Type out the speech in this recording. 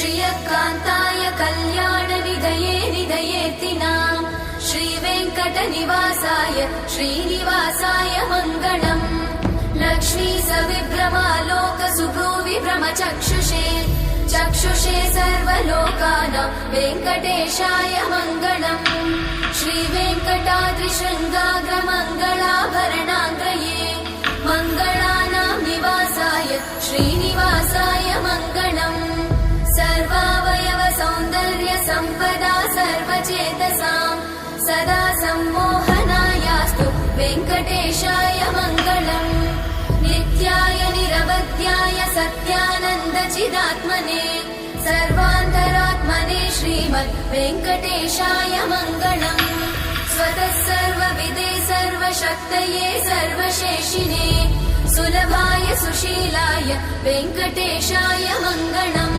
श्रियकान्ताय कल्याणनिधये निधयेऽर्तिनाम् श्रीवेङ्कटनिवासाय श्रीनिवासाय मङ्गलम् लक्ष्मी सविभ्रमालोकसुभ्रूविभ्रमचक्षुषे चक्षुषे सर्वलोकानां वेङ्कटेशाय मङ्गलम् श्रीवेङ्कटाद्रिशृङ्गाग्रमङ्गलाभरणाङ्गये मङ्गलानां निवासाय श्रीनिवासाय मङ्गलम् सर्वावयव सौन्दर्य सम्पदा सर्वचेतसां सदा सम्मोहनायास्तु वेङ्कटेशाय मङ्गलम् नित्याय निरवध्याय सत्यानन्दचिदात्मने सर्वान्तरात्मने श्रीमद् वेङ्कटेशाय मङ्गलम् स्वतः सर्वविदे सर्वशक्तये सर्वशेषिने सुलभाय सुशीलाय वेङ्कटेशाय मङ्गलम्